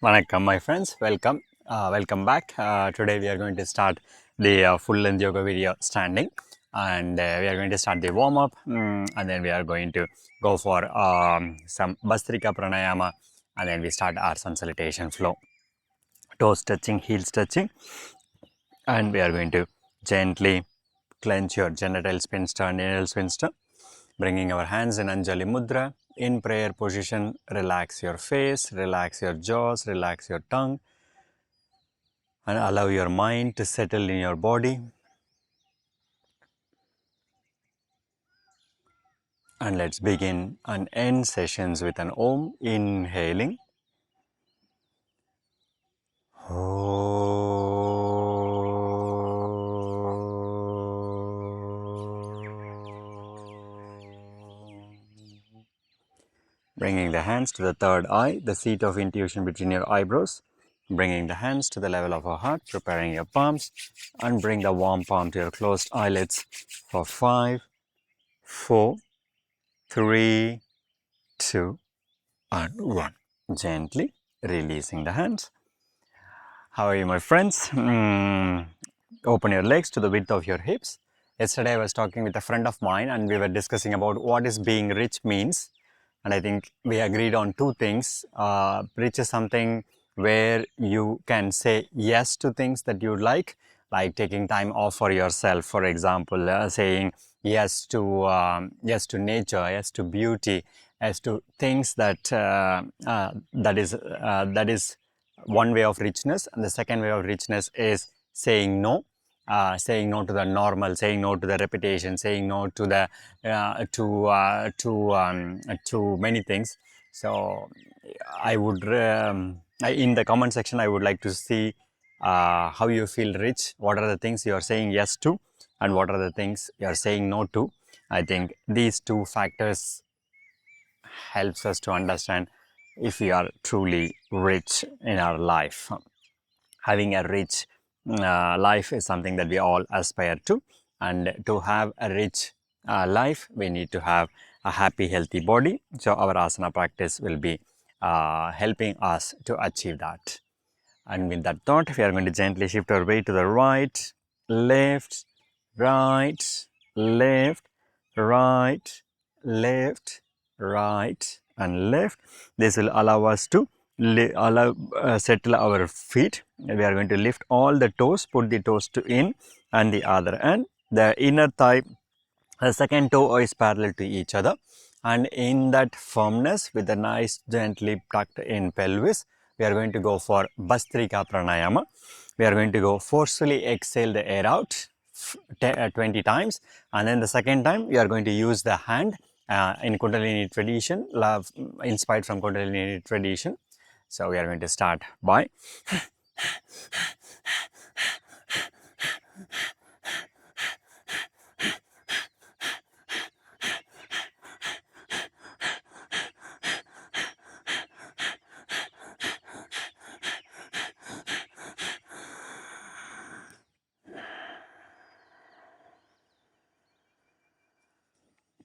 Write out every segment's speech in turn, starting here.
Vanakkam, my friends. Welcome back. Today we are going to start the full length yoga video standing, and we are going to start the warm up, and then we are going to go for some Bastrika pranayama, and then we start our sun salutation flow, toes touching, heels touching, and we are going to gently clench your genital sphincter, navel sphincter, bringing our hands in Anjali Mudra. In prayer position, relax your face, relax your jaws, relax your tongue, and allow your mind to settle in your body. And let's begin and end sessions with an Om, inhaling. Bringing the hands to the third eye, the seat of intuition between your eyebrows. Bringing the hands to the level of your heart, preparing your palms, and bring the warm palm to your closed eyelids for 5, 4, 3, 2, and 1. Gently releasing the hands. How are you, my friends? Open your legs to the width of your hips. Yesterday I was talking with a friend of mine and we were discussing about what is being rich means. And I think we agreed on two things. Rich is something where you can say yes to things that you like taking time off for yourself, for example, saying yes to nature, yes to beauty, yes to things that is one way of richness. And the second way of richness is saying no to the normal, saying no to the reputation, saying no to the to many things. So I would in the comment section I would like to see how you feel rich, what are the things you are saying yes to, and what are the things you are saying no to. I think these two factors helps us to understand if we are truly rich in our life. Having a rich life is something that we all aspire to, and to have a rich life we need to have a happy, healthy body. So our asana practice will be helping us to achieve that. And with that thought, we are going to gently shift our weight to the right, left, right, left, right, left, right, and left. This will allow us to settle our feet. We are going to lift all the toes, put the toes to in and the other end. The inner thigh, the second toe is parallel to each other. And in that firmness, with a nice gently tucked in pelvis, we are going to go for Bastrika pranayama. We are going to go forcefully exhale the air out 20 times, and then the second time we are going to use the hand in Kundalini tradition, inspired from Kundalini tradition. So we are going to start by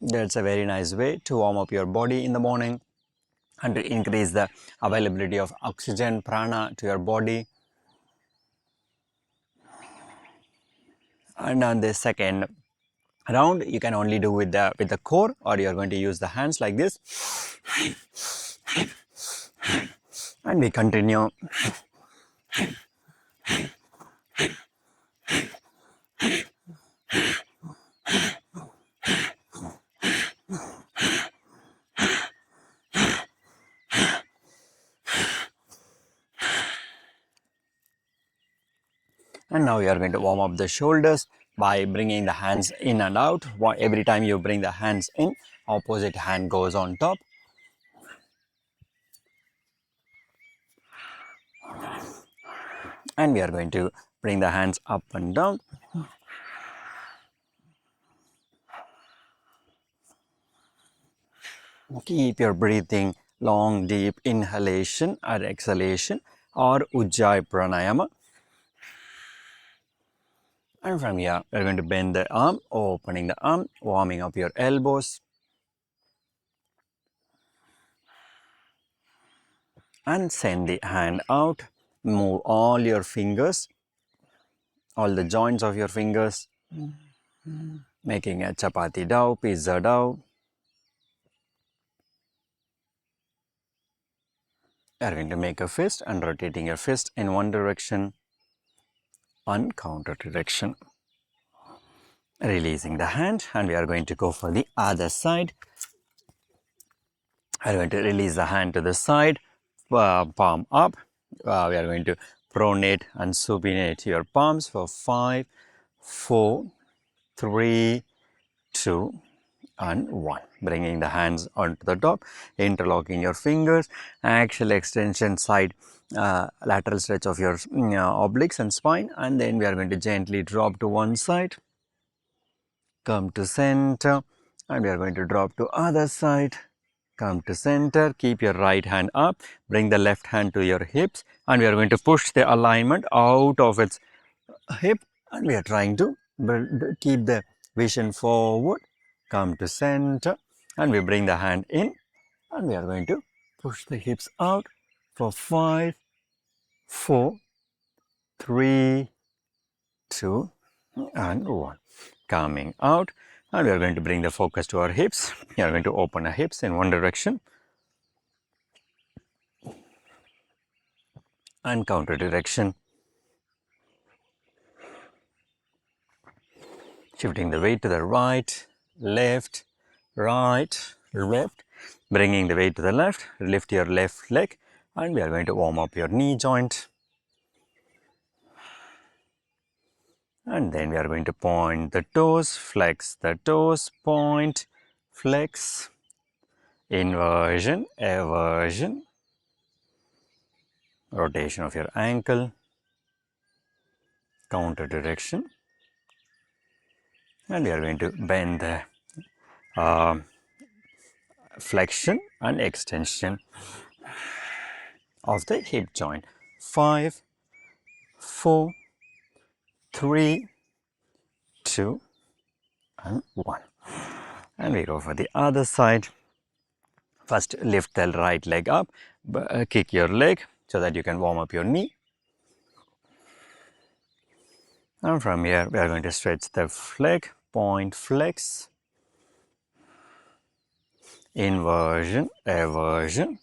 that's a very nice way to warm up your body in the morning and to increase the availability of oxygen, prana to your body. And on the second round, you can only do with the core, or you are going to use the hands like this. And we continue. And now we are going to warm up the shoulders by bringing the hands in and out. Every time you bring the hands in, opposite hand goes on top. And we are going to bring the hands up and down. Keep your breathing long, deep inhalation or exhalation, or Ujjayi pranayama. And from here, we're going to bend the arm, opening the arm, warming up your elbows. and send the hand out. Move all your fingers, all the joints of your fingers, making a chapati dough, pizza dough. You are going to make a fist and rotating your fist in one direction and counter direction. Releasing the hand, and we are going to go for the other side. We are going to release the hand to the side, palm up. We are going to pronate and supinate your palms for 5, 4, 3, 2, and 1. Bringing the hands onto the top, interlocking your fingers, axial extension, side lateral stretch of your obliques and spine, and then we are going to gently drop to one side, come to center, and we are going to drop to other side, come to center. Keep your right hand up, bring the left hand to your hips, and we are going to push the alignment out of its hip, and we are trying to keep the vision forward. Come to center, and we bring the hand in, and we are going to push the hips out for 5, 4, 3, 2, and 1. Coming out, and we are going to bring the focus to our hips. We are going to open our hips in one direction and counter direction. Shifting the weight to the right, left, right, left. Bringing the weight to the left, lift your left leg, and we are going to warm up your knee joint. And then we are going to point the toes, flex the toes, point, flex, inversion, eversion, rotation of your ankle, counter direction, and we are going to bend the flexion and extension of the hip joint. 5, 4, 3, 2, and 1. And we go for the other side. First, lift the right leg up, kick your leg so that you can warm up your knee. And from here, we are going to stretch the leg, point, flex, inversion, eversion.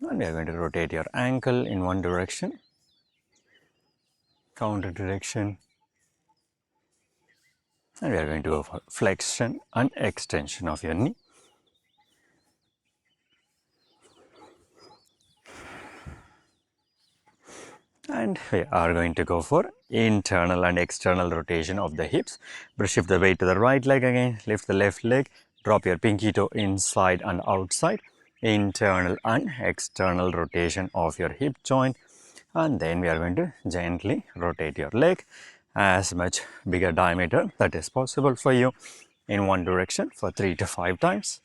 And we are going to rotate your ankle in one direction, counter direction. And we are going to go for flexion and extension of your knee. And we are going to go for internal and external rotation of the hips. Shift the weight to the right leg again, lift the left leg, drop your pinky toe inside and outside. Internal and external rotation of your hip joint. And then we are going to gently rotate your leg as much bigger diameter that is possible for you in one direction for 3 to 5 times.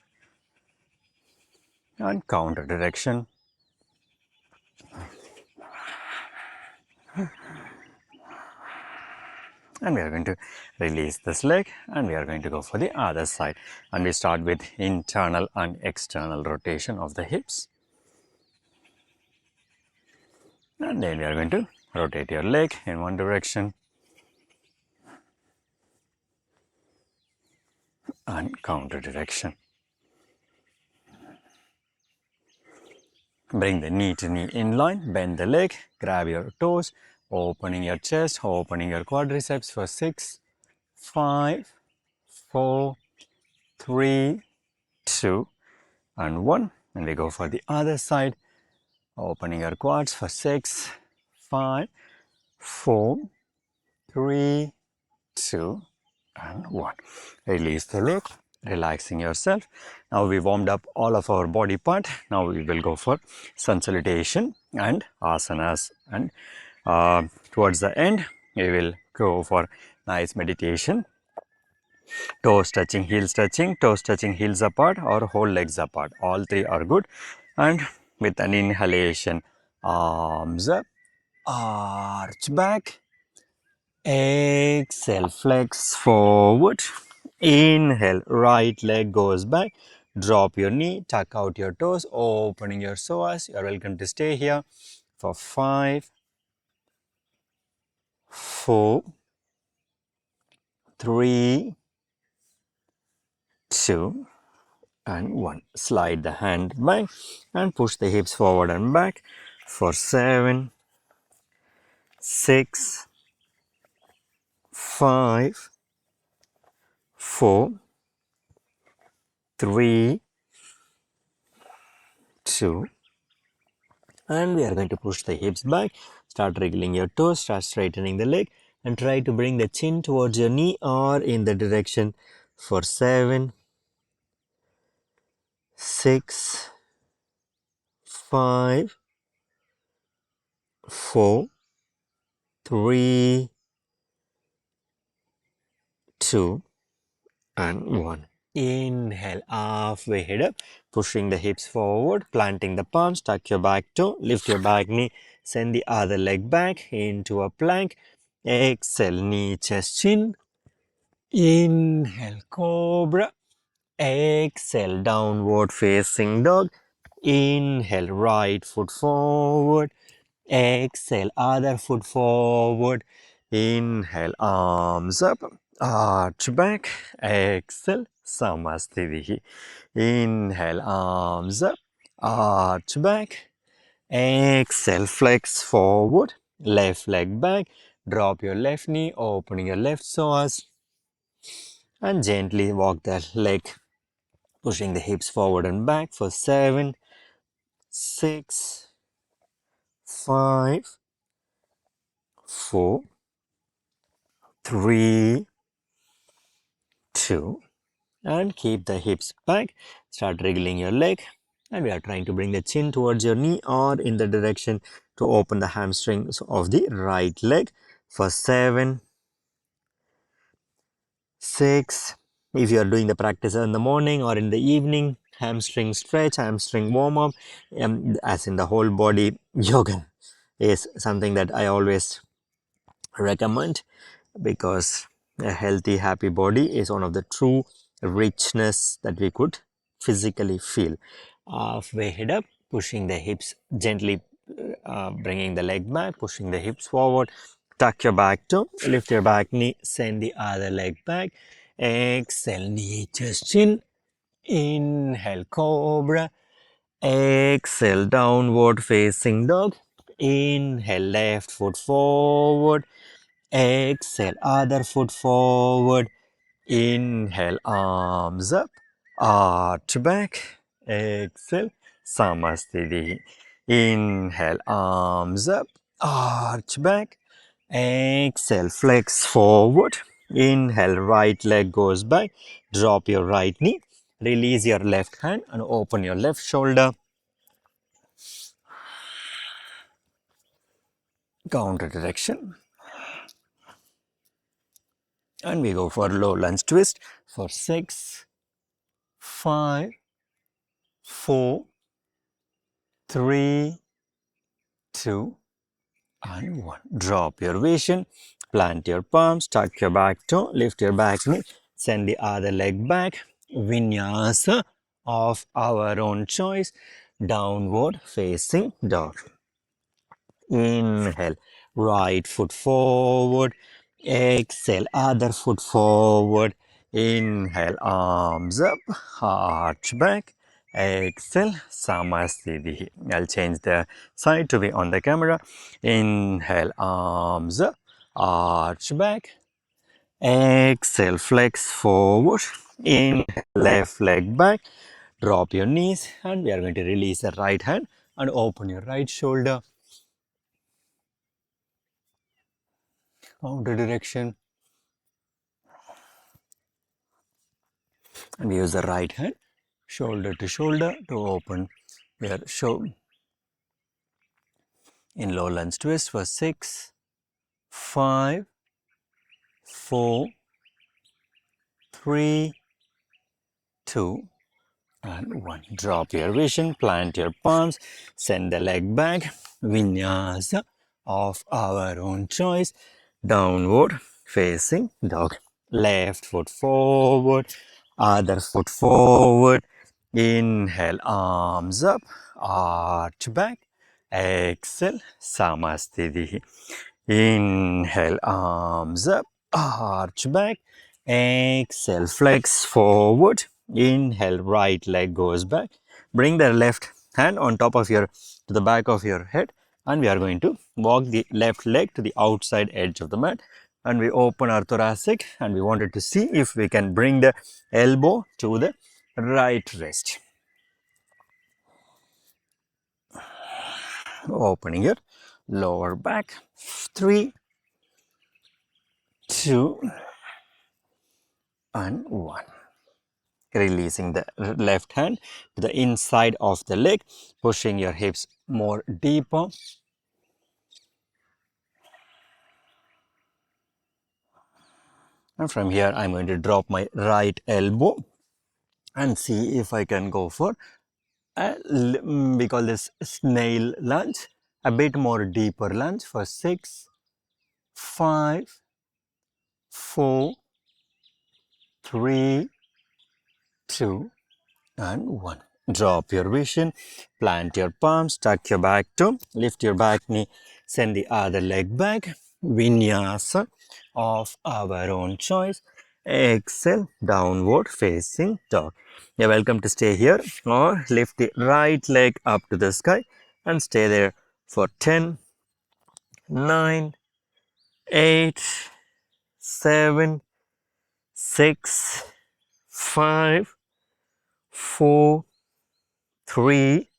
And counter direction. And we are going to release this leg, and we are going to go for the other side, and we start with internal and external rotation of the hips, and then we are going to rotate your leg in one direction and counter direction. Bring the knee to knee in line, bend the leg, grab your toes, opening your chest, opening your quadriceps for 6, 5, 4, 3, 2, and 1. And we go for the other side, opening your quads for 6, 5, 4, 3, 2, and 1. Release the leg, relaxing yourself. Now we warmed up all of our body part. Now we will go for sun salutation and asanas. And towards the end, we will go for nice meditation. Toes touching, heels apart, or whole legs apart. All three are good. And with an inhalation, arms up, arch back. Exhale, flex forward. Inhale, right leg goes back. Drop your knee, tuck out your toes, opening your psoas. You are welcome to stay here for 5, 4, 3, 2, and 1. Slide the hand back and push the hips forward and back for 7, 6, 5, 4, 3, 2, and we are going to push the hips back. Start wriggling your toes, start straightening the leg, and try to bring the chin towards your knee or in the direction for 7, 6, 5, 4, 3, 2, and 1. Inhale, halfway head up, pushing the hips forward, planting the palms, tuck your back toe, lift your back knee, send the other leg back into a plank. Exhale, knee, chest, chin. Inhale, cobra. Exhale, downward facing dog. Inhale, right foot forward. Exhale, other foot forward. Inhale, arms up, arch back. Exhale, Samasthiti. Inhale, arms up, arch back. Exhale, flex forward, left leg back. Drop your left knee, opening your left psoas, and gently walk the leg, pushing the hips forward and back for 7, 6, 5, 4, 3, 2, and keep the hips back. Start wriggling your leg, and we are trying to bring the chin towards your knee or in the direction to open the hamstrings of the right leg for 7, 6. If you are doing the practice in the morning or in the evening, hamstring stretch, hamstring warm up, as in the whole body yoga is something that I always recommend, because a healthy, happy body is one of the true richness that we could physically feel. Halfway head up, pushing the hips gently, bringing the leg back, pushing the hips forward. Tuck your back toe, lift your back knee, send the other leg back. Exhale, knee, chest, chin. Inhale, cobra. Exhale, downward facing dog. Inhale, left foot forward. Exhale, other foot forward. Inhale, arms up, arch back. Exhale, Samasthiti. Inhale, arms up, arch back. Exhale, flex forward. Inhale, right leg goes back. Drop your right knee. Release your left hand and open your left shoulder. Counter direction. And we go for low lunge twist for 6, 5, 4, 3, 2, and 1. Drop your vision, plant your palms, tuck your back toe, lift your back knee, send the other leg back. Vinyasa of our own choice, downward facing dog. Inhale, right foot forward. Exhale, other foot forward. Inhale, arms up, arch back. Exhale, Samasthiti. I'll change the side to be on the camera. Inhale, arms up, arch back. Exhale, flex forward. Inhale, left leg back. Drop your knees, and we are going to release the right hand and open your right shoulder. Counter direction, and we use the right hand shoulder to shoulder to open your show in low lunge twist for 6, 5, 4, 3, 2, and 1. Drop your vision, plant your palms, send the leg back. Vinyasa of our own choice, downward facing dog. Left foot forward, other foot forward. Inhale, arms up, arch back. Exhale, Samasthiti. Inhale, arms up, arch back. Exhale, flex forward. Inhale, right leg goes back. Bring the left hand on top of your, to the back of your head, and we are going to walk the left leg to the outside edge of the mat, and we open our thoracic, and we wanted to see if we can bring the elbow to the right wrist. Opening your lower back. 3, 2, and 1. Releasing the left hand to the inside of the leg, pushing your hips more deeper. And from here, I'm going to drop my right elbow and see if I can go for we call this snail lunge, a bit more deeper lunge for 6, 5, 4, 3, 2, and 1. Drop your vision, plant your palms, tuck your back toe, lift your back knee, send the other leg back. Vinyasa of our own choice. Exhale, downward facing dog. You're welcome to stay here or lift the right leg up to the sky and stay there for 10, 9, 8, 7, 6, 5, 4, 3,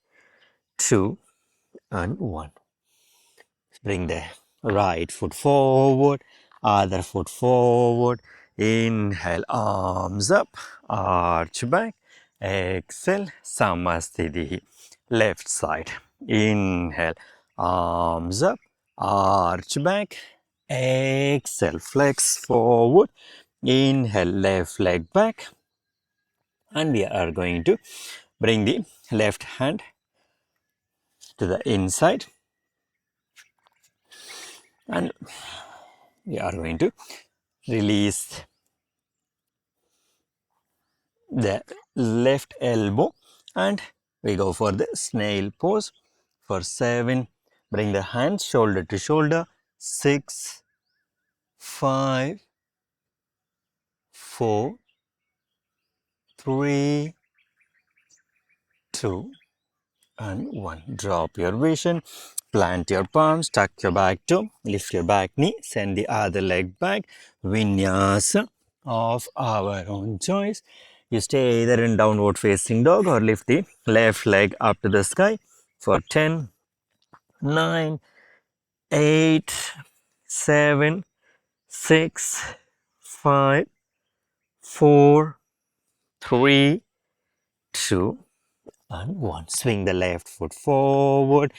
2, and 1. Bring the right foot forward, other foot forward. Inhale, arms up, arch back. Exhale, Samasthiti. Left side. Inhale, arms up, arch back. Exhale, flex forward. Inhale, left leg back. And we are going to bring the left hand to the inside, and we are going to release the left elbow, and we go for the snail pose for 7. Bring the hands shoulder to shoulder. 6, 5, 4, 3, 2, and 1. Drop your vision, plant your palms, tuck your back toe, lift your back knee, send the other leg back. Vinyasa of our own choice. You stay either in downward facing dog or lift the left leg up to the sky for 10, 9, 8, 7, 6, 5, 4, 3, 2, and 1. Swing the left foot forward,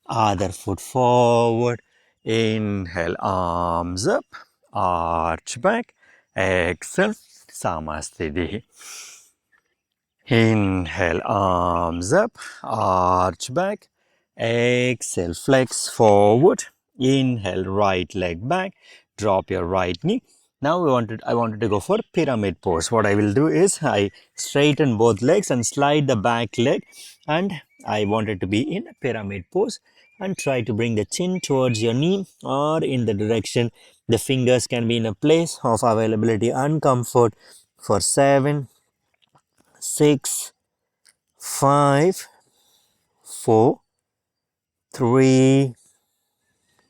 other foot forward. Inhale, arms up, arch back. Exhale, Samasthiti. Inhale, arms up, arch back. Exhale, flex forward. Inhale, right leg back. Drop your right knee. Now I wanted to go for pyramid pose. What I will do is I straighten both legs and slide the back leg, and I wanted to be in a pyramid pose, and try to bring the chin towards your knee or in the direction the fingers can be in a place of availability and comfort for 7, 6, 5, 4, 3,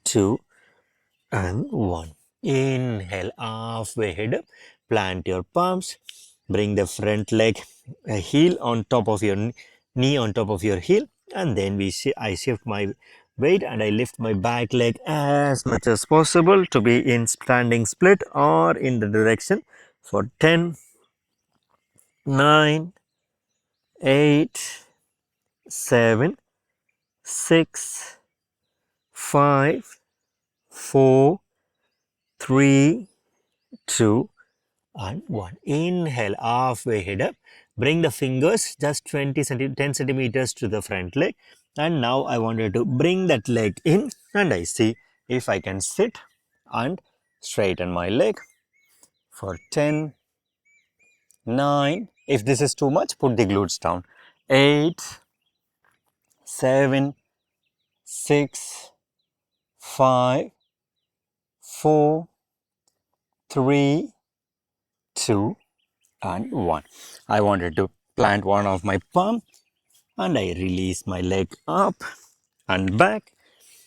2, and 1. Inhale, halfway head up, plant your palms, bring the front leg, heel on top of your knee on top of your heel, and then I shift my weight and I lift my back leg as much as possible to be in standing split or in the direction for 10, 9, 8, 7, 6, 5, 4, 3, 2, and 1. Inhale, halfway head up. Bring the fingers just 10 centimeters to the front leg. And now I wanted to bring that leg in, and I see if I can sit and straighten my leg for 10, 9. If this is too much, put the glutes down. 8, 7, 6, 5, 4, 3, 2, and 1. I wanted to plant one of my palm and I release my leg up and back,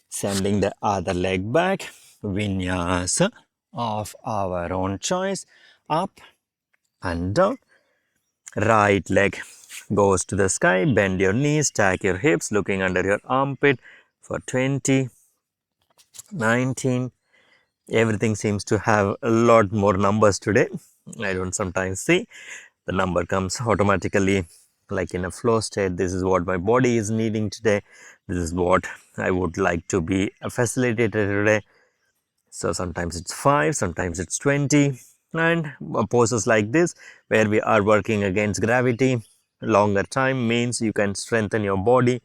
sending the other leg back. Vinyasa of our own choice, up and down. Right leg goes to the sky, bend your knees, stack your hips, looking under your armpit for 20, 19. Everything seems to have a lot more numbers today. I don't sometimes see. The number comes automatically like in a flow state. This is what my body is needing today. This is what I would like to be facilitated today. So sometimes it's 5, sometimes it's 20. And poses like this where we are working against gravity longer time means you can strengthen your body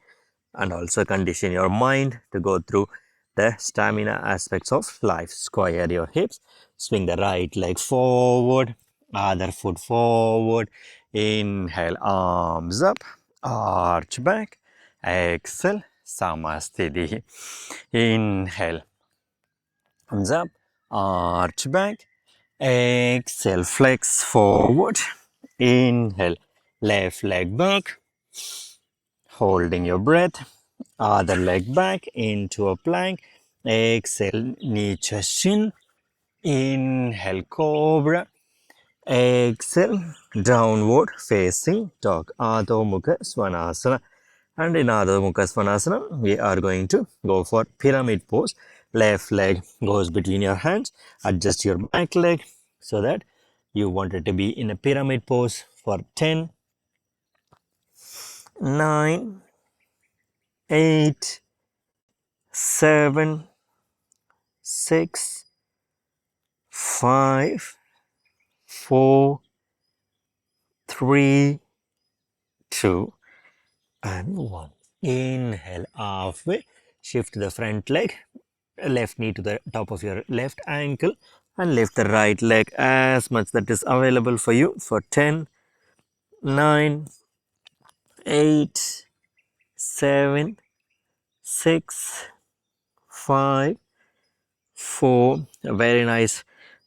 and also condition your mind to go through the stamina aspects of life. Square your hips, swing the right leg forward, other foot forward. Inhale, arms up, arch back. Exhale, Samasthiti. Inhale, arms up, arch back. Exhale, flex forward. Inhale, left leg back, holding your breath. Other leg back into a plank. Exhale, knee chest chin. Inhale, cobra. Exhale, downward facing dog. Adho Mukha Svanasana. And in Adho Mukha Svanasana, we are going to go for pyramid pose. Left leg goes between your hands. Adjust your back leg so that you want it to be in a pyramid pose for 10, 9, 8, 7, 6, 5, 4, 3, 2, and 1. Inhale, halfway. Shift the front leg, left knee to the top of your left ankle, and lift the right leg as much that is available for you for 10, 9, 8, 7, 6, 5, 4. A very nice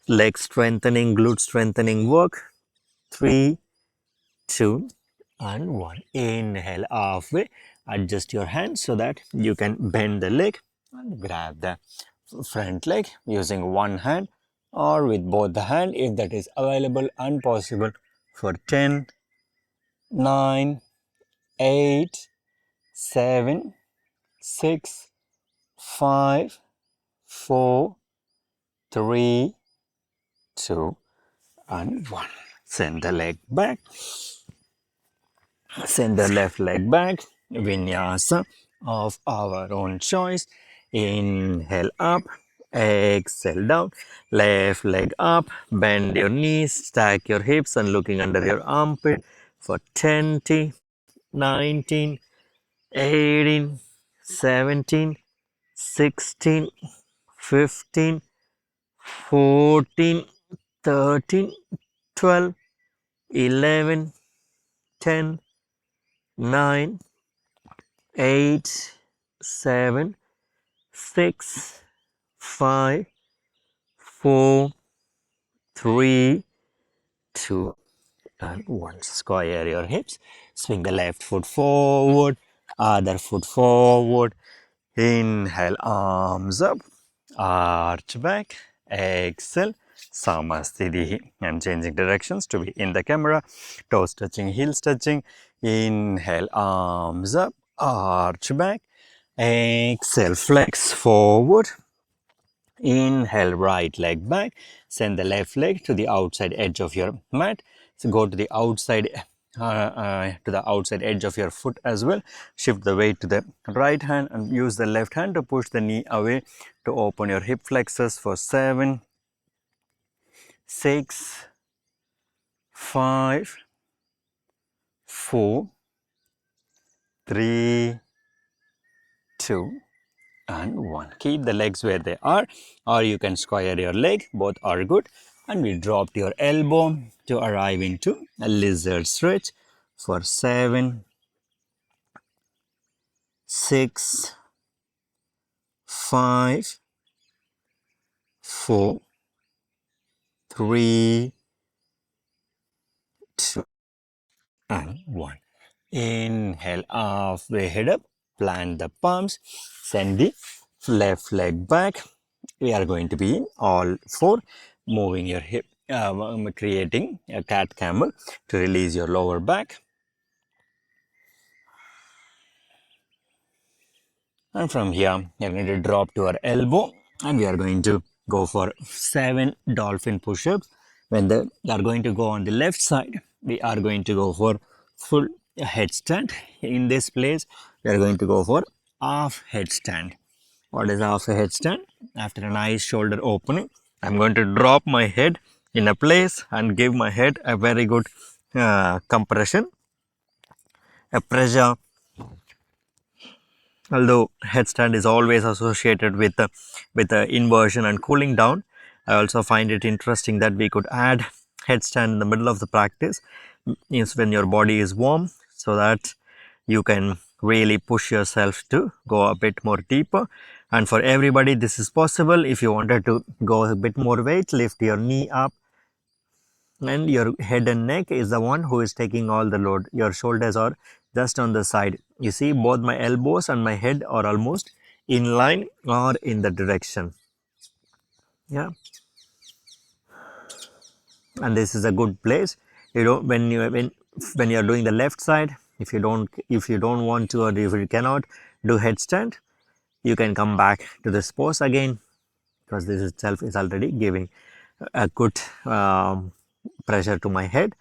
leg strengthening, glute strengthening work. 3, 2, and 1. Inhale, halfway. Adjust your hands so that you can bend the leg and grab the front leg using one hand or with both the hand if that is available and possible for 10, 9, 8, 7, 6, 5, 4, 3, 2, and 1. Send the leg back. Send the left leg back. Vinyasa of our own choice. Inhale up. Exhale down. Left leg up. Bend your knees. Stack your hips and looking under your armpit for 20, 19, 18, 17, 16, 15, 14, 13, 12, 11, 10, 9, 8, 7, 6, 5, 4, 3, 2, and 1. Square your hips. Swing the left foot forward, other foot forward. Inhale, arms up, arch back. Exhale, Samasthiti. I'm changing directions to be in the camera. Toes touching, heels touching. Inhale, arms up, arch back. Exhale, flex forward. Inhale, right leg back. Send the left leg to the outside edge of your mat. So go to the outside edge of your foot as well. Shift the weight to the right hand and use the left hand to push the knee away to open your hip flexors for 7, 6, 5, 4, 3, 2, and 1. Keep the legs where they are, or you can square your leg. Both are good. And we dropped your elbow to arrive into a lizard stretch for 7, 6, 5, 4, 3, 2, and 1. Inhale, halfway head up, plant the palms, send the left leg back. We are going to be in all four, moving your hip, creating a cat camel to release your lower back. And from here, we are going to drop to our elbow and we are going to go for 7 dolphin push-ups. When we are going to go on the left side, we are going to go for full headstand. In this place, we are going to go for half headstand. What is half a headstand? After a nice shoulder opening, I'm going to drop my head in a place and give my head a very good compression, a pressure. Although headstand is always associated with the inversion and cooling down, I also find it interesting that we could add headstand in the middle of the practice is when your body is warm, so that you can really push yourself to go a bit more deeper. And for everybody this is possible. If you wanted to go a bit more weight, lift your knee up and your head and neck is the one who is taking all the load. Your shoulders are just on the side. You see, both my elbows and my head are almost in line or in the direction. Yeah, and this is a good place. You know, when you're doing the left side, if you don't want to, or if you cannot do headstand, you can come back to this pose again, because this itself is already giving a good pressure to my head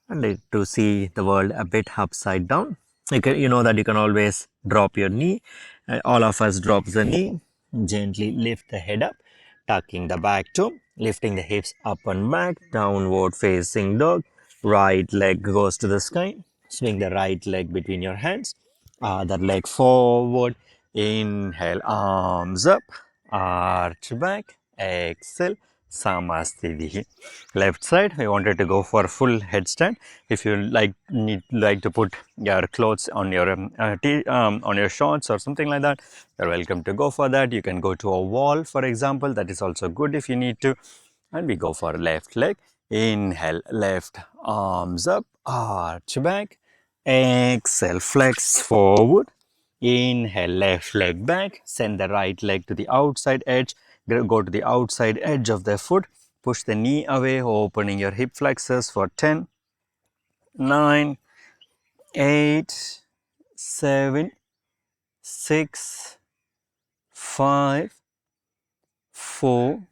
and to see the world a bit upside down. You know that you can always drop your knee. All of us drop the knee, gently lift the head up, tucking the back toe, lifting the hips up and back, downward facing dog. Right leg goes to the sky. Swing the right leg between your hands. Other leg forward. Inhale, arms up, arch back. Exhale, Samasthiti. Left side, we wanted to go for full headstand. If you like to put your clothes on your on your shorts or something like that, you're welcome to go for that. You can go to a wall, for example. That is also good if you need to. And we go for left leg. Inhale, left arms up, arch back. Exhale, flex forward. Inhale, left leg back. Send the right leg to the outside edge. Go to the outside edge of the foot. Push the knee away, opening your hip flexors for 10, 9, 8, 7, 6, 5, 4,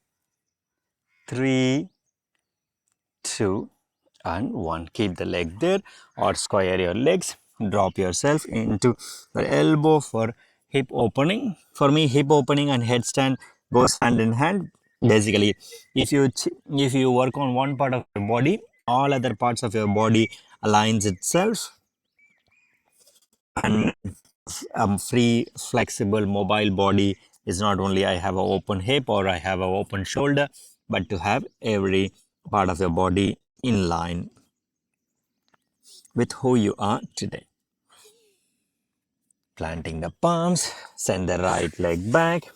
3, 2, and 1. Keep the leg there or square your legs. Drop yourself into the elbow for hip opening. For me, hip opening and headstand goes hand in hand. Basically, if you work on one part of your body, all other parts of your body aligns itself, and free, flexible, mobile body is not only I have an open hip or I have an open shoulder, but to have every part of your body in line with who you are today. Planting the palms, send the right leg back.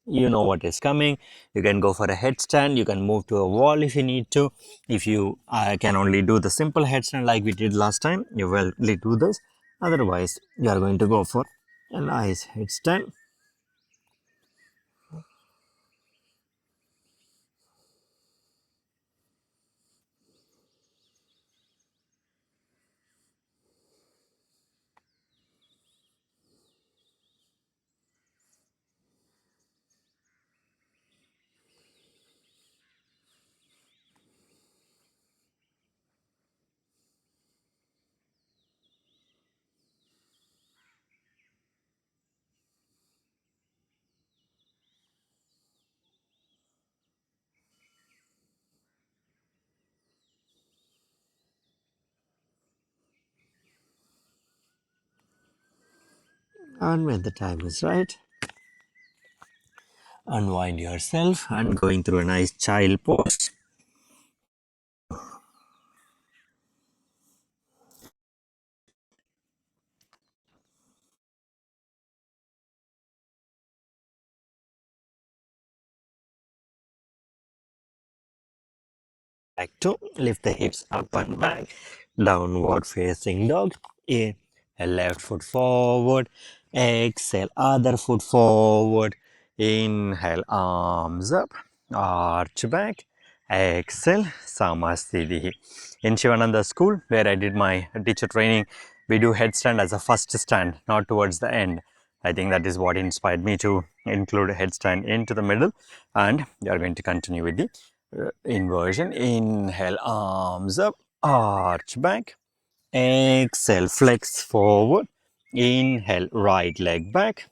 You know what is coming. You can go for a headstand. You can move to a wall if you need to. If you can only do the simple headstand like we did last time, you will do this. Otherwise, you are going to go for a nice headstand. And when the time is right, unwind yourself and going through a nice child pose. back toe, lift the hips up and back, downward facing dog. Inhale, left foot forward, exhale, other foot forward. Inhale, arms up, arch back, exhale, Samasthiti. In Shivananda school, where I did my teacher training, we do headstand as a first stand, not towards the end. I think that is what inspired me to include headstand into the middle, and we are going to continue with the inversion. Inhale, arms up, arch back, exhale, flex forward, inhale, right leg back,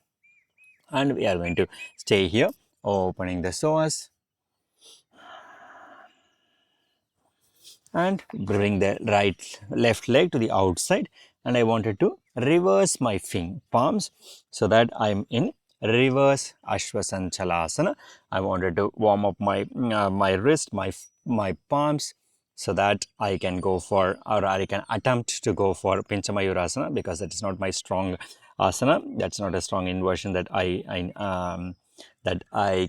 and we are going to stay here, opening the psoas and bring the left leg to the outside, and I wanted to reverse my palms so that I'm in reverse Ashwasanchalasana. I wanted to warm up my wrist, my palms, so that I can go for, or I can attempt to go for Pinchamayurasana, because that is not my strong asana. That's not a strong inversion that I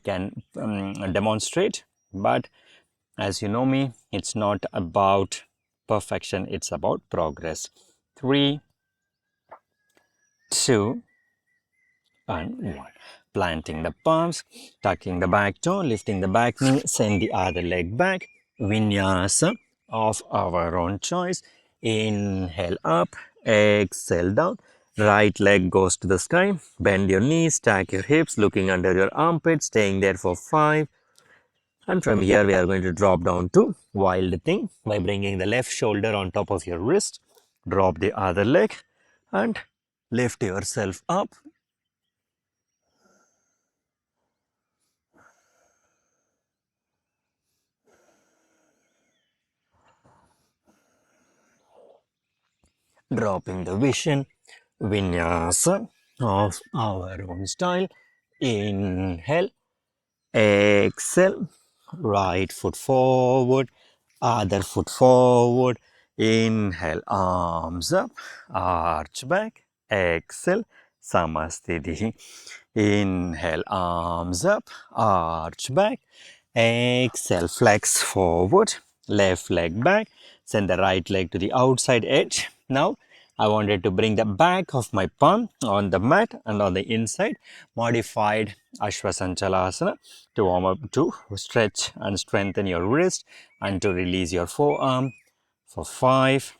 can demonstrate. But as you know me, it's not about perfection, it's about progress. 3, 2, and 1. Planting the palms, tucking the back toe, lifting the back knee, send the other leg back. Vinyasa of our own choice. Inhale up, exhale down. Right leg goes to the sky. Bend your knees, stack your hips, looking under your armpit, staying there for 5. And from here, we are going to drop down to wild thing by bringing the left shoulder on top of your wrist. Drop the other leg and lift yourself up. Dropping the vision, vinyasa of our own style. Inhale, exhale, right foot forward, other foot forward. Inhale, arms up, arch back, exhale, Samasthiti. Inhale, arms up, arch back, exhale, flex forward, left leg back, send the right leg to the outside edge. Now, I wanted to bring the back of my palm on the mat and on the inside, modified Ashwasanchalasana to warm up, to stretch and strengthen your wrist and to release your forearm for 5.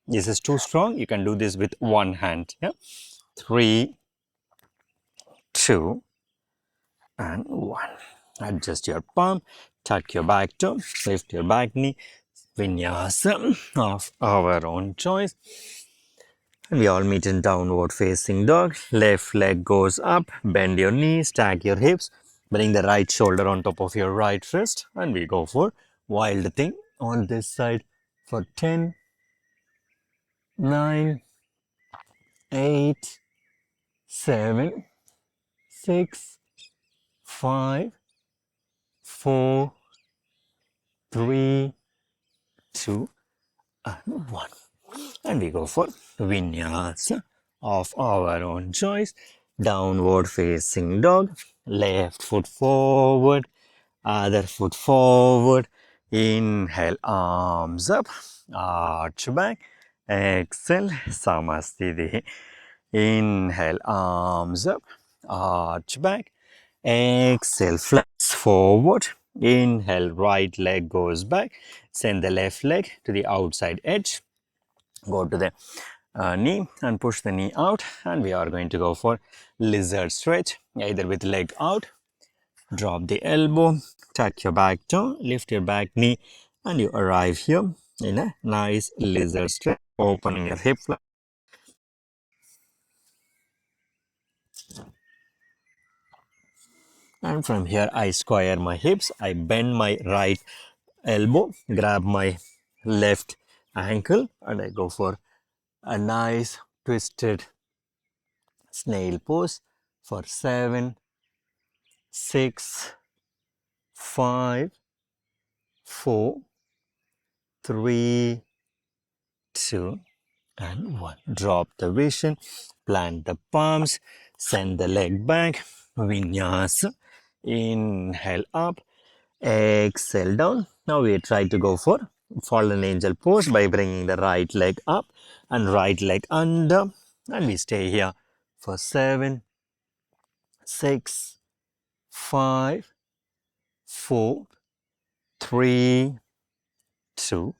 This is too strong. You can do this with one hand. Yeah. 3, 2, and 1. Adjust your palm, tuck your back toe, lift your back knee. Vinyasa of our own choice. And we all meet in downward facing dog. Left leg goes up, bend your knees, stack your hips, bring the right shoulder on top of your right wrist, and we go for wild thing on this side for 10, 9, 8, 7, 6, 5, 4, 3, 2, and 1. And we go for vinyasa of our own choice. Downward facing dog. Left foot forward, other foot forward. Inhale, arms up, arch back. Exhale, Samasthiti. Inhale, arms up, arch back. Exhale, flex forward. Inhale, right leg goes back. Send the left leg to the outside edge. Go to the knee and push the knee out, and we are going to go for lizard stretch, either with leg out. Drop the elbow, tuck your back toe, lift your back knee, and you arrive here in a nice lizard stretch, opening your hip flexor. And from here, I square my hips, I bend my right elbow, grab my left ankle, and I go for a nice twisted snail pose for 7, 6, 5, 4, 3, 2, and 1. Drop the vision, plant the palms, send the leg back, vinyasa. Inhale up, Exhale down. Now we try to go for fallen angel pose by bringing the right leg up and right leg under, and we stay here for 7, 6, 5, 4, 3, 2,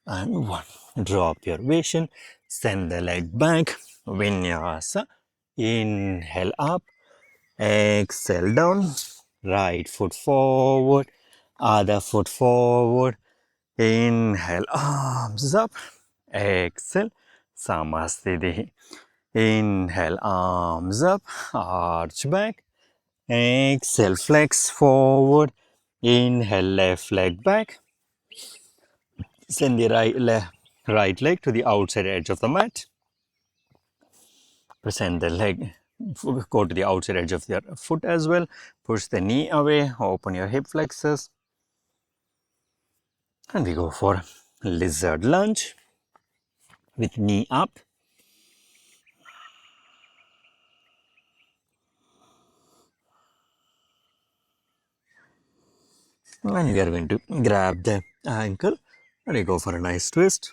and 1. Drop your vision, send the leg back, vinyasa. Inhale up, exhale down, right foot forward, other foot forward. Inhale, arms up, exhale, Samasthiti. Inhale, arms up, arch back, exhale, flex forward. Inhale, left leg back. Send the right leg to the outside edge of the mat. Present the leg, go to the outside edge of your foot as well. Push the knee away, open your hip flexors. And we go for lizard lunge with knee up. And we are going to grab the ankle and we go for a nice twist.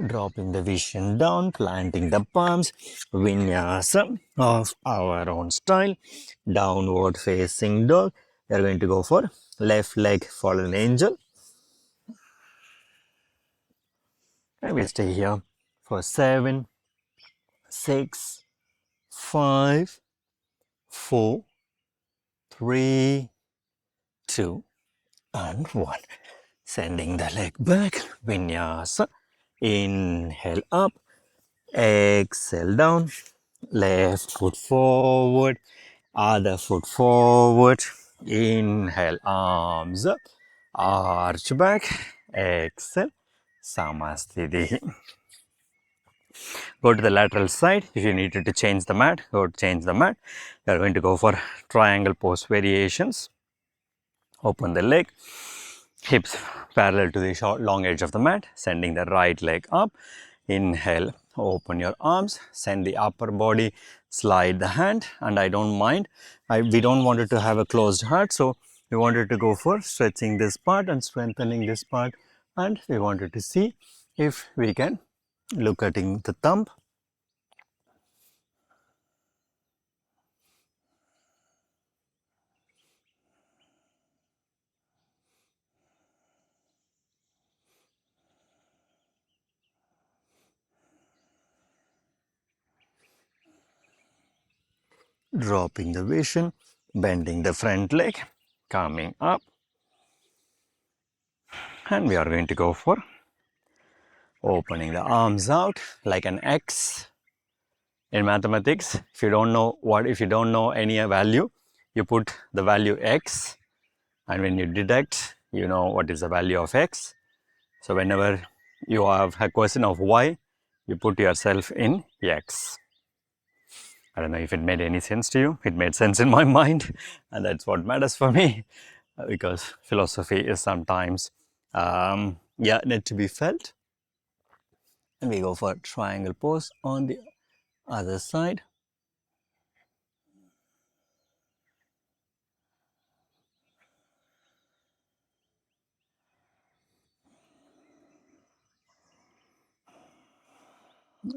Dropping the vision down, planting the palms, vinyasa of our own style, downward facing dog. We are going to go for left leg fallen angel. And we'll stay here for 7, 6, 5, 4, 3, 2, and 1. Sending the leg back, vinyasa. Inhale up, exhale down, left foot forward, other foot forward. Inhale, arms up, arch back, exhale, Samasthiti. Go to the lateral side. If you needed to change the mat, go to change the mat. We are going to go for triangle pose variations. Open the leg, hips parallel to the long edge of the mat, sending the right leg up. Inhale, open your arms, send the upper body, slide the hand, and I don't mind. We don't want it to have a closed heart, so we wanted to go for stretching this part and strengthening this part, and we wanted to see if we can look at the thumb. Dropping the vision, bending the front leg, coming up, and we are going to go for opening the arms out like an X. In mathematics, if you don't know any value, you put the value X, and when you deduct, you know what is the value of X. So whenever you have a question of Y, you put yourself in X. I don't know if it made any sense to you. It made sense in my mind, and that's what matters for me, because philosophy is sometimes need to be felt. And we go for triangle pose on the other side.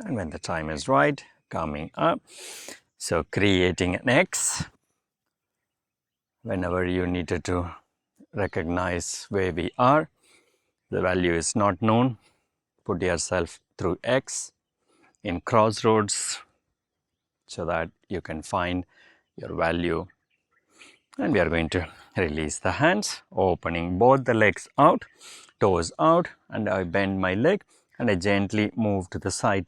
And when the time is right, coming up. So creating an X. Whenever you needed to recognize where we are, the value is not known, put yourself through X in crossroads so that you can find your value. And we are going to release the hands, opening both the legs out, toes out, and I bend my leg and I gently move to the side,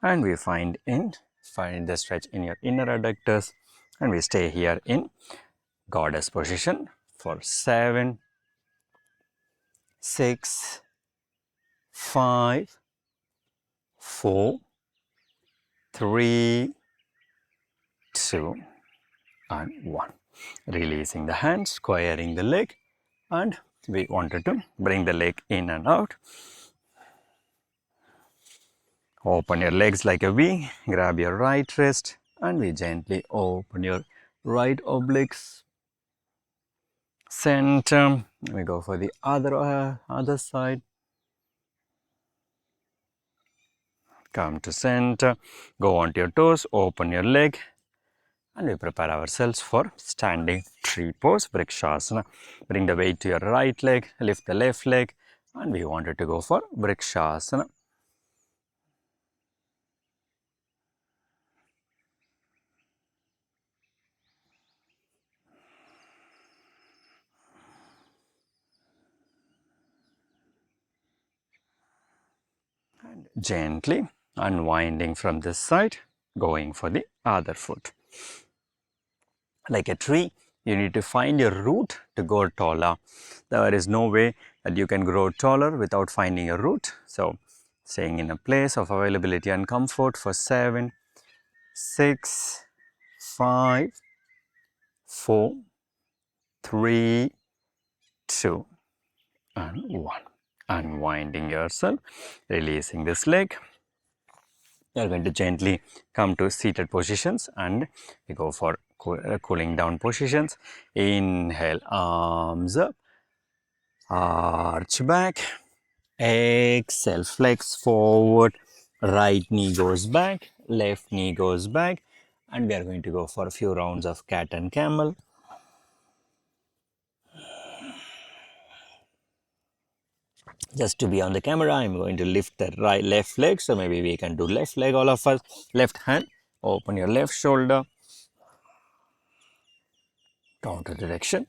and we find the stretch in your inner adductors, and we stay here in goddess position for 7, 6, 5, 4, 3, 2, and 1. Releasing the hands, squaring the leg, and we wanted to bring the leg in and out. Open your legs like a V, grab your right wrist, and we gently open your right obliques. Center, we go for the other side. Come to center, go onto your toes, open your leg, and we prepare ourselves for standing tree pose, Vrikshasana. Bring the weight to your right leg, lift the left leg, and we wanted to go for Vrikshasana. And gently unwinding from this side, going for the other foot. Like a tree, you need to find your root to go taller. There is no way that you can grow taller without finding a root. So, staying in a place of availability and comfort for 7, 6, 5, 4, 3, 2, and 1. Unwinding yourself, releasing this leg. You are going to gently come to seated positions and we go for cooling down positions. Inhale, arms up, arch back. Exhale, flex forward, right knee goes back, left knee goes back, and we are going to go for a few rounds of cat and camel. Just to be on the camera, I'm going to lift the left leg, so maybe we can do left leg, all of us. Left hand, open your left shoulder, counter direction,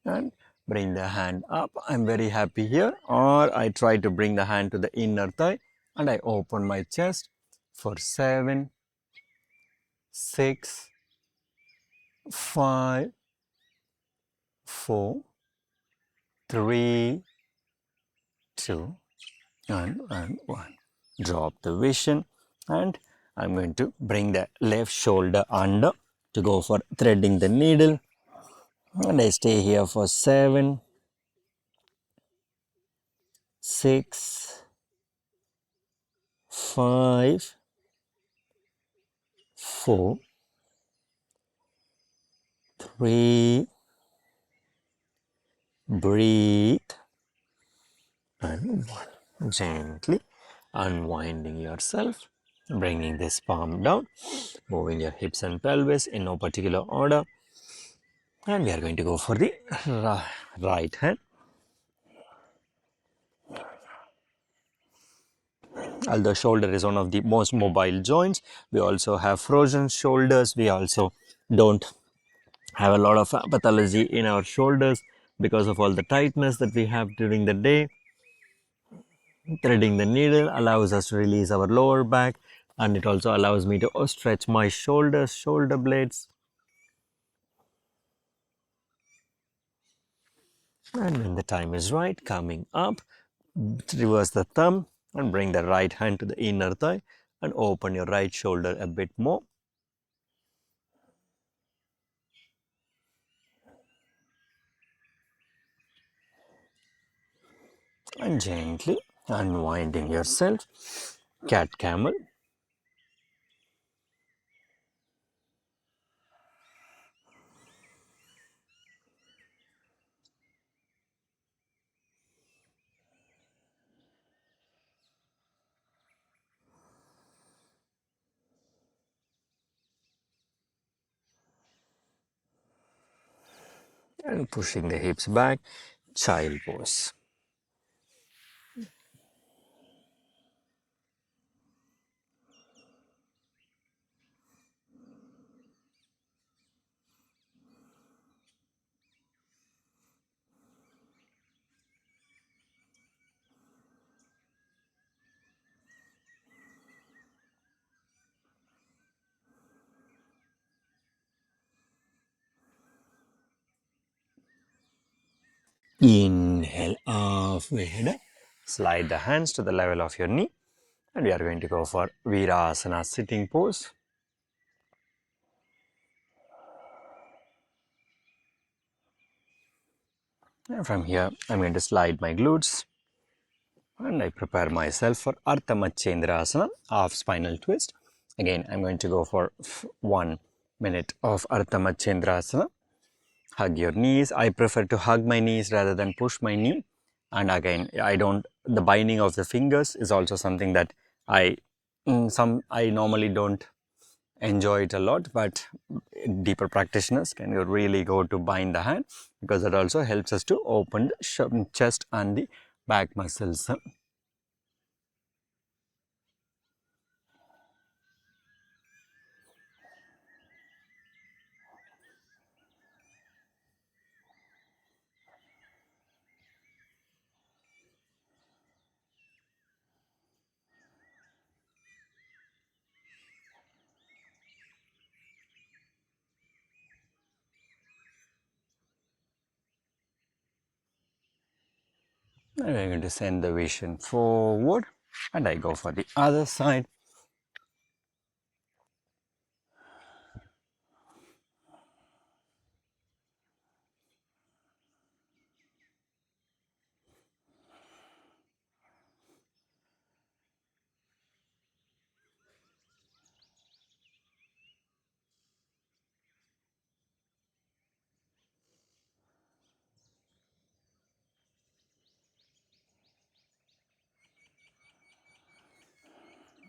and bring the hand up. I'm very happy here. Or I try to bring the hand to the inner thigh and I open my chest for 7, 6, 5, 4, 3, 2, and 1. Drop the vision and I'm going to bring the left shoulder under to go for threading the needle. And I stay here for 7, 6, 5, 4, 3, breathe, and 1. Gently unwinding yourself, bringing this palm down, moving your hips and pelvis in no particular order. And we are going to go for the right hand. Although shoulder is one of the most mobile joints, we also have frozen shoulders. We also don't have a lot of pathology in our shoulders because of all the tightness that we have during the day. Threading the needle allows us to release our lower back, and it also allows me to stretch my shoulders, shoulder blades. And when the time is right, coming up, reverse the thumb and bring the right hand to the inner thigh and open your right shoulder a bit more. And gently unwinding yourself, cat camel. And pushing the hips back, child pose. Inhale, halfway head. Slide the hands to the level of your knee. And we are going to go for Virasana sitting pose. And from here, I'm going to slide my glutes and I prepare myself for Ardha Machendra Asana of spinal twist. Again, I'm going to go for 1 minute of Ardha Machendra Asana. Hug your knees. I prefer to hug my knees rather than push my knee. And again, the binding of the fingers is also something that I normally don't enjoy it a lot, but deeper practitioners can really go to bind the hand, because that also helps us to open the chest and the back muscles. And we're going to send the vision forward, and I go for the other side.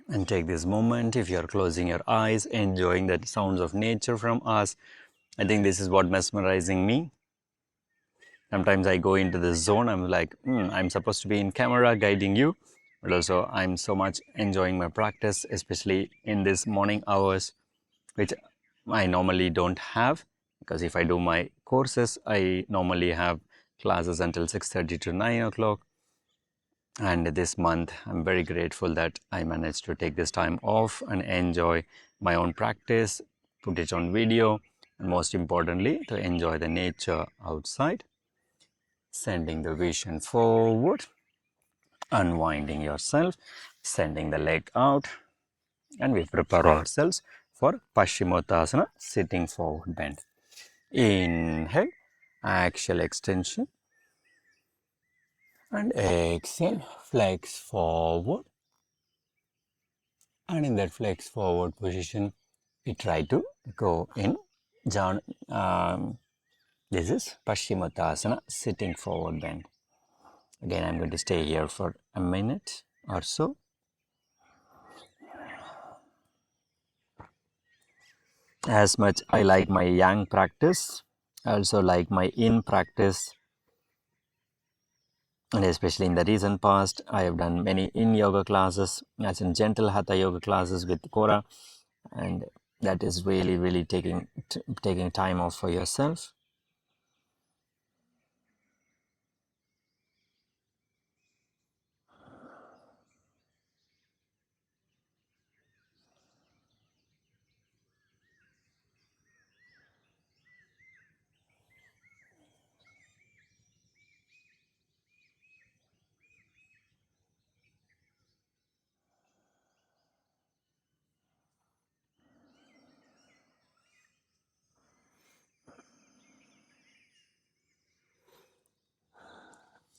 And take this moment, if you're closing your eyes, enjoying the sounds of nature from us. I think this is what mesmerizing me. Sometimes I go into this zone, I'm like, I'm supposed to be in camera guiding you, but also I'm so much enjoying my practice, especially in these morning hours, which I normally don't have, because if I do my courses, I normally have classes until 6:30 to 9 o'clock. And this month, I'm very grateful that I managed to take this time off and enjoy my own practice, put it on video, and most importantly, to enjoy the nature outside. Sending the vision forward, unwinding yourself, sending the leg out, and we prepare ourselves for Paschimottanasana, sitting forward bend. Inhale, axial extension, and exhale, flex forward. And in that flex forward position, we try to go in this is Paschimottanasana, sitting forward bend. Again, I'm going to stay here for a minute or so. As much I like my yang practice, I also like my yin practice. And especially in the recent past, I have done many yin yoga classes, as in gentle hatha yoga classes with Kora. And that is really taking time off for yourself.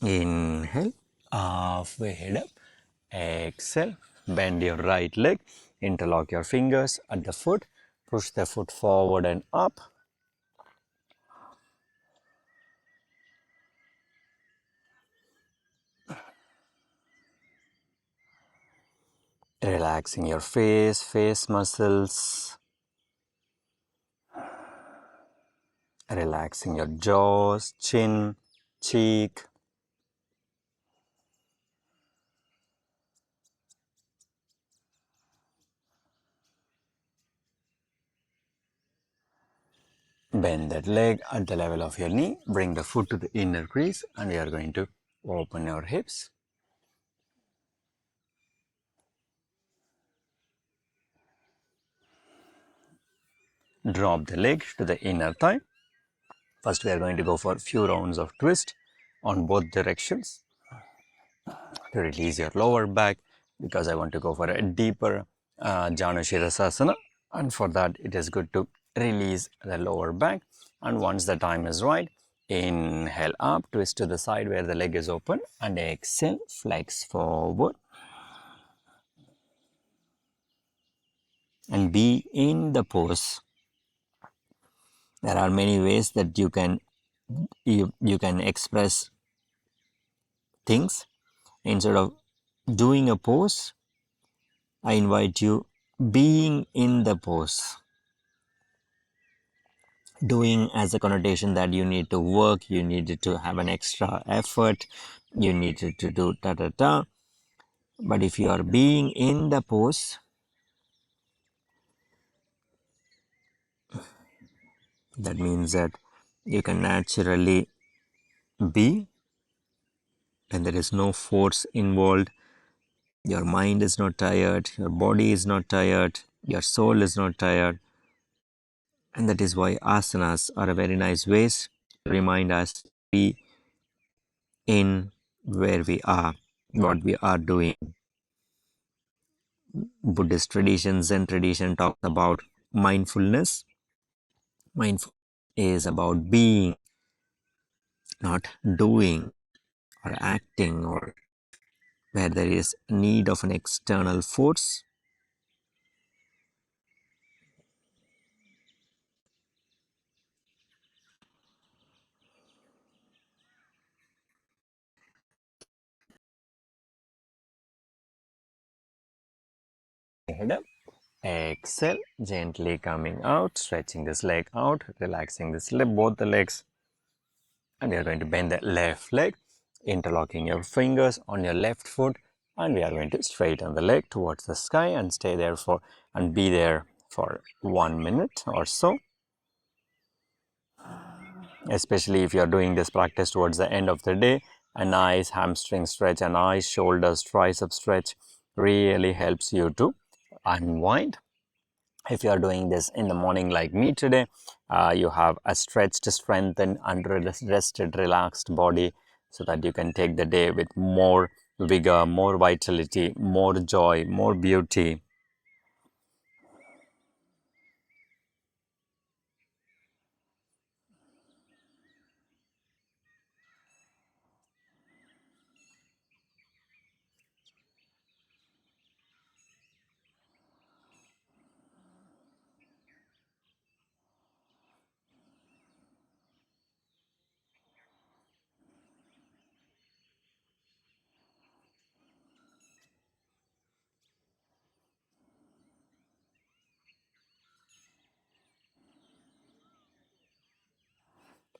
Inhale, halfway head up. Exhale, bend your right leg, interlock your fingers at the foot, push the foot forward and up. Relaxing your face muscles, relaxing your jaws, chin, cheek. Bend that leg at the level of your knee, bring the foot to the inner crease, and we are going to open your hips. Drop the leg to the inner thigh. First, we are going to go for a few rounds of twist on both directions to release your lower back, because I want to go for a deeper Janu Shirasasana, and for that it is good to release the lower back. And once the time is right, Inhale up, twist to the side where the leg is open, and exhale, flex forward. And be in the pose. There are many ways that you can express things. Instead of doing a pose, I invite you being in the pose. Doing as a connotation that you need to work, you needed to have an extra effort, you needed to do ta. But if you are being in the pose, that means that you can naturally be, and there is no force involved. Your mind is not tired, your body is not tired, your soul is not tired. And that is why asanas are a very nice ways to remind us to be in where we are, what we are doing. Buddhist traditions and tradition talks about mindfulness. Mindful is about being, not doing or acting, or where there is need of an external force. Head up. Exhale, gently coming out, stretching this leg out, relaxing this leg, both the legs. And we are going to bend the left leg, interlocking your fingers on your left foot, and we are going to straighten the leg towards the sky and stay there and be there for 1 minute or so. Especially if you are doing this practice towards the end of the day, a nice hamstring stretch, a nice shoulders, tricep stretch really helps you to unwind. If you are doing this in the morning like me today, you have a stretched, strengthened, and rested, relaxed body so that you can take the day with more vigor, more vitality, more joy, more beauty.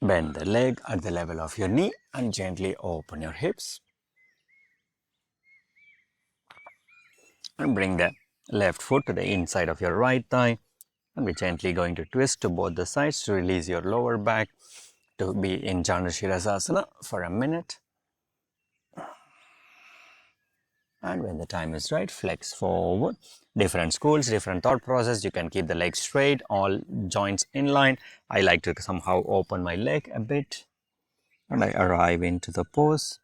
Bend the leg at the level of your knee and gently open your hips. And bring the left foot to the inside of your right thigh. And we're gently going to twist to both the sides to release your lower back to be in Asana for a minute. And when the time is right, flex forward. Different schools, different thought process. You can keep the legs straight, all joints in line. I like to somehow open my leg a bit and I arrive into the pose.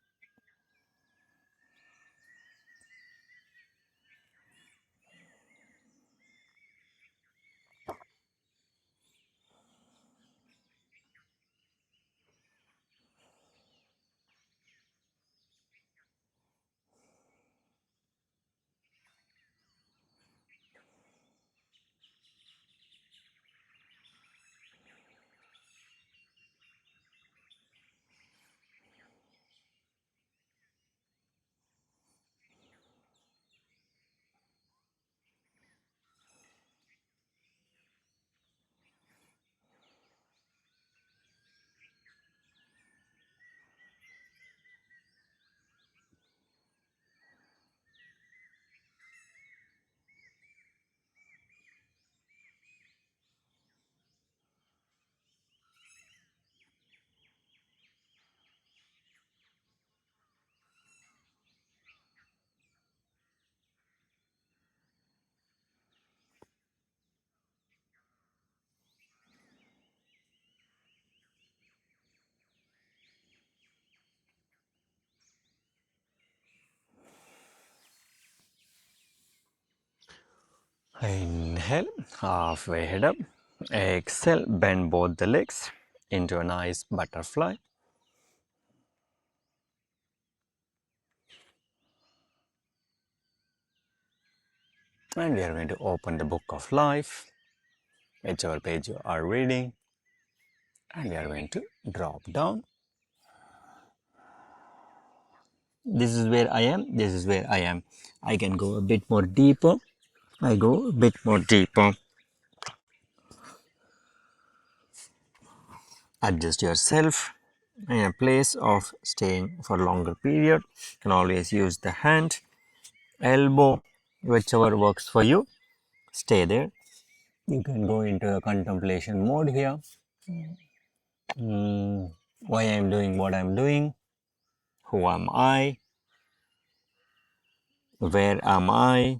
Inhale, halfway head up. Exhale, bend both the legs. into a nice butterfly. And we are going to open the book of life, whichever page you are reading, and we are going to drop down. This is where I am, this is where I am. I can go a bit more deeper. I go a bit more deeper. Adjust yourself in a place of staying for a longer period. You can always use the hand, elbow, whichever works for you. Stay there. You can go into a contemplation mode here. Why I am doing what I am doing? Who am I? Where am I?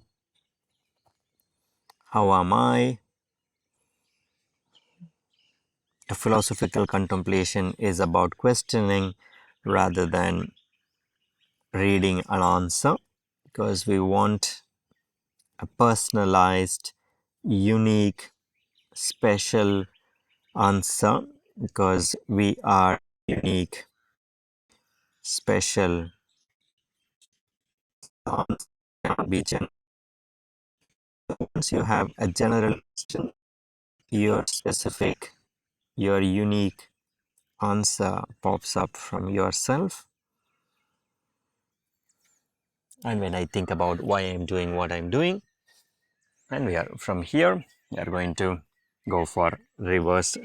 How am I? A philosophical contemplation is about questioning rather than reading an answer, because we want a personalized, unique, special answer, because we are unique, special. Answer cannot be general. Once you have a general question, your specific, your unique answer pops up from yourself. And when I think about why I'm doing what I'm doing, and we are from here, we are going to go for reverse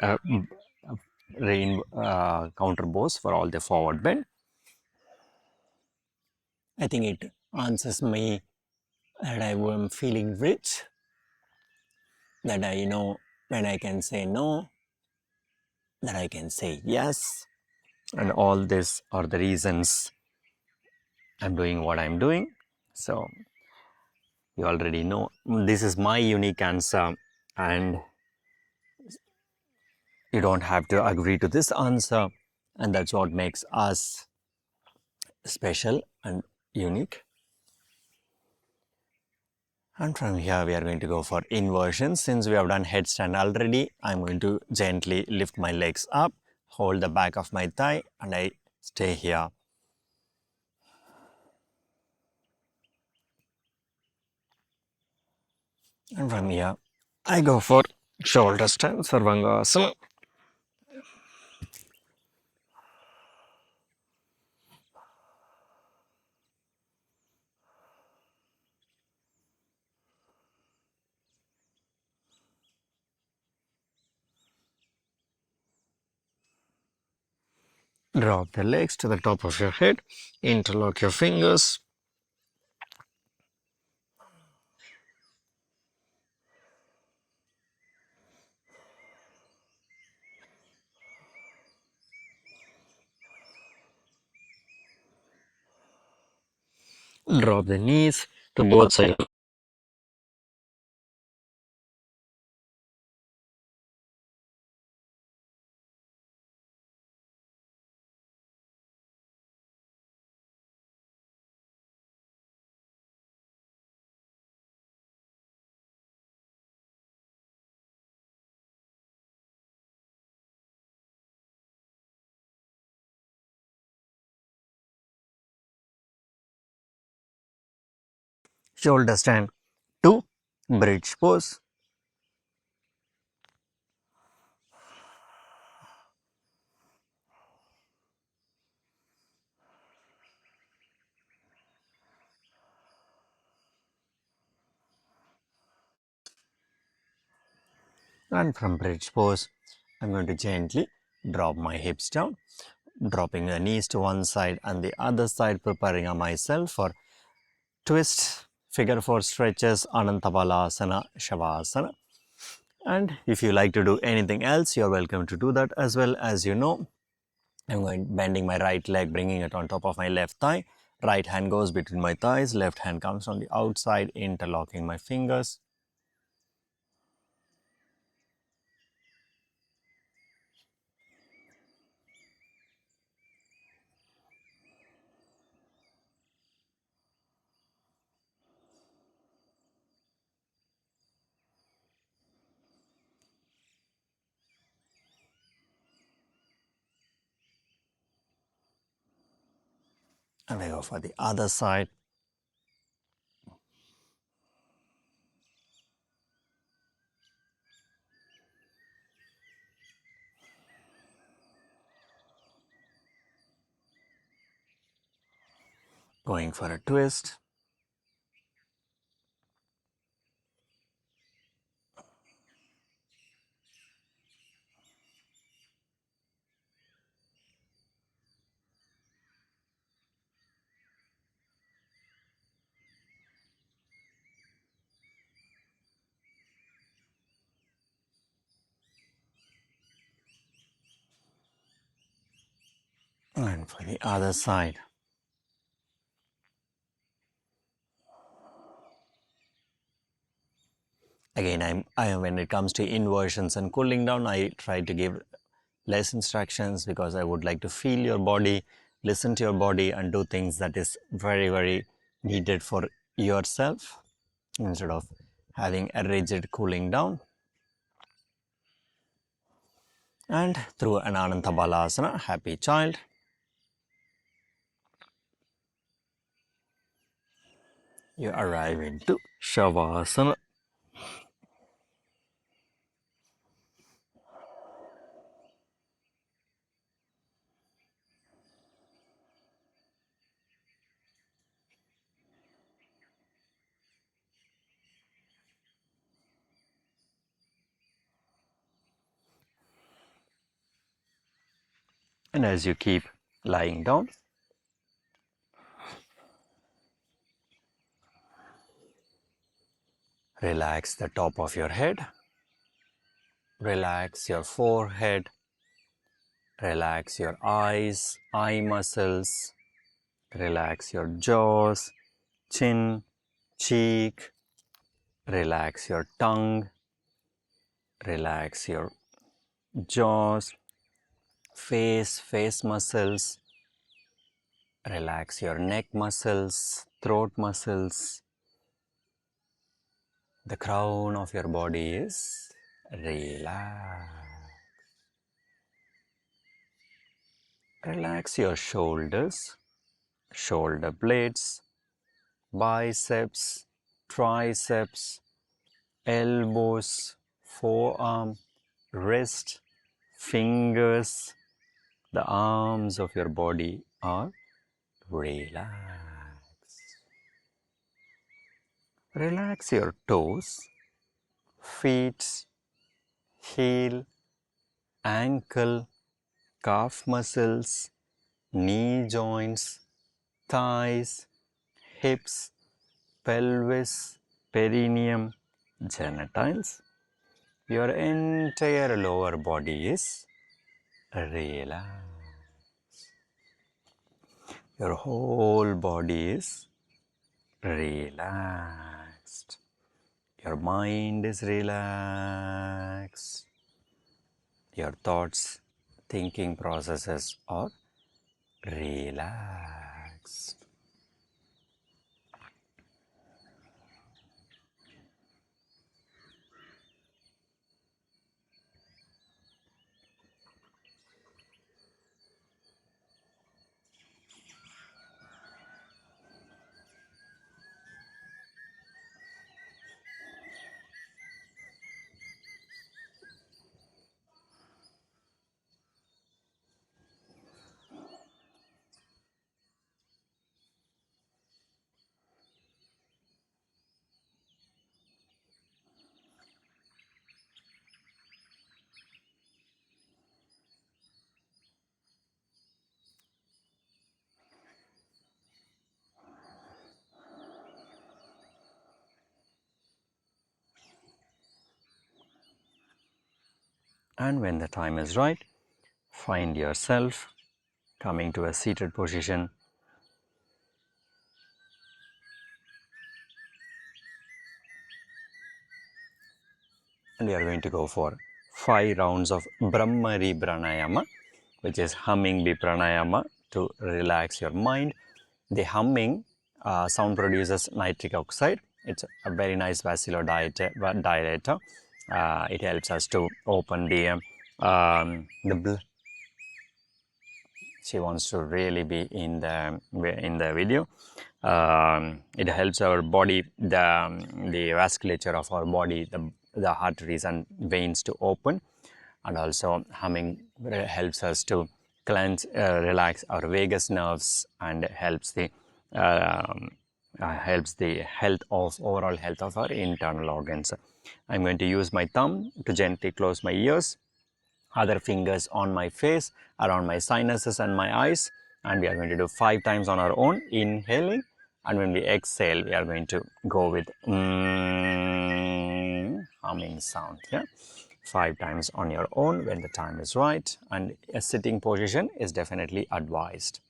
counter pose for all the forward bend. I think it answers me that I am feeling rich, that I know when I can say no, that I can say yes, and all these are the reasons I'm doing what I'm doing. So you already know this is my unique answer, and you don't have to agree to this answer, and that's what makes us special and unique. And from here we are going to go for inversion. Since we have done headstand already, I'm going to gently lift my legs up, hold the back of my thigh, and I stay here. And from here I go for shoulder stand, Sarvanga Asana. Drop the legs to the top of your head, interlock your fingers. Drop the knees to both sides. Shoulder stand 2, bridge pose. And from bridge pose, I'm going to gently drop my hips down, dropping the knees to one side and the other side, preparing myself for twist, figure 4 stretches, Anantabalasana, Shavasana. And if you like to do anything else, you're welcome to do that as well. As you know, I'm going bending my right leg, bringing it on top of my left thigh. Right hand goes between my thighs, left hand comes on the outside, interlocking my fingers. And we go for the other side. Going for a twist. And for the other side. Again, when it comes to inversions and cooling down, I try to give less instructions because I would like to feel your body, listen to your body, and do things that is very, very needed for yourself instead of having a rigid cooling down. And through an Ananta Balasana, happy child. You arrive into Shavasana. And as you keep lying down, relax the top of your head, relax your forehead, relax your eyes, eye muscles, relax your jaws, chin, cheek, relax your tongue, relax your jaws, face muscles, relax your neck muscles, throat muscles. The crown of your body is relaxed. Relax your shoulders, shoulder blades, biceps, triceps, elbows, forearm, wrist, fingers. The arms of your body are relaxed. Relax your toes, feet, heel, ankle, calf muscles, knee joints, thighs, hips, pelvis, perineum, genitals. Your entire lower body is relaxed. Your whole body is relaxed. Your mind is relaxed. Your thoughts, thinking processes are relaxed. And when the time is right, find yourself coming to a seated position. And we are going to go for 5 rounds of Brahmari Pranayama, which is humming the pranayama to relax your mind. The humming sound produces nitric oxide. It's a very nice vasodilator. It helps us to open the she wants to really be in the video. It helps our body, the vasculature of our body, the arteries and veins to open, and also humming helps us to cleanse, relax our vagus nerves, and helps the overall health of our internal organs. I'm going to use my thumb to gently close my ears, other fingers on my face, around my sinuses and my eyes, and we are going to do 5 times on our own, inhaling, and when we exhale, we are going to go with humming sound. Yeah, 5 times on your own when the time is right, and a sitting position is definitely advised.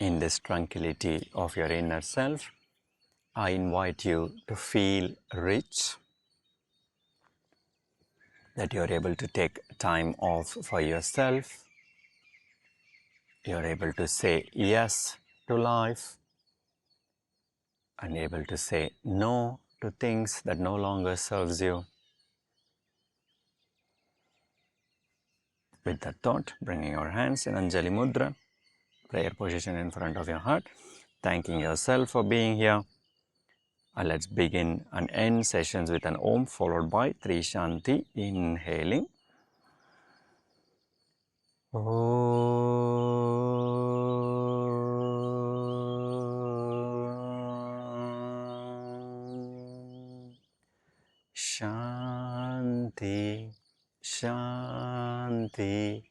In this tranquility of your inner self, I invite you to feel rich, that you are able to take time off for yourself, you are able to say yes to life, and able to say no to things that no longer serves you. With that thought, bringing your hands in Anjali Mudra, prayer position in front of your heart, thanking yourself for being here. And let's begin and end sessions with an Om followed by 3 Shanti, inhaling. Shanti, Shanti,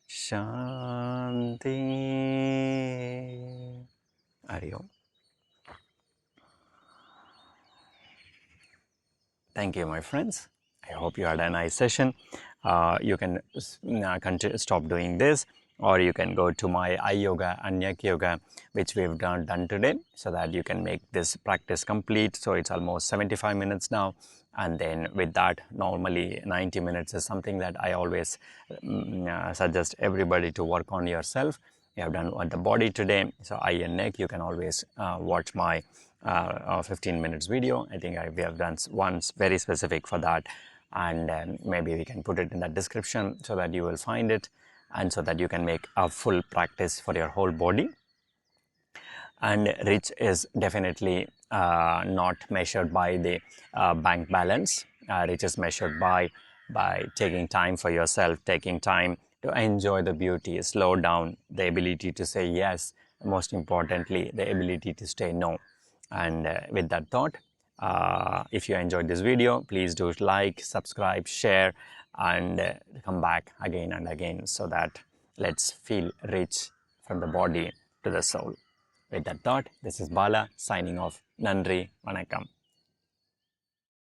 Shanti. Hari Om. Thank you, my friends. I hope you had a nice session. You can stop doing this, or you can go to my eye yoga and neck yoga, which we've done today, so that you can make this practice complete. So it's almost 75 minutes now. And then with that, normally 90 minutes is something that I always suggest everybody to work on yourself. You have done on the body today, so eye and neck, you can always watch my 15 minutes video. I think we have done one very specific for that, and maybe we can put it in the description so that you will find it, and so that you can make a full practice for your whole body. And rich is definitely not measured by the bank balance. Rich is measured by taking time for yourself, taking time to enjoy the beauty, slow down, the ability to say yes, most importantly, the ability to say no. And with that thought, if you enjoyed this video, please do like, subscribe, share, and come back again and again, so that let's feel rich from the body to the soul. With that thought, this is Bala signing off. Nandri, Vanakkam.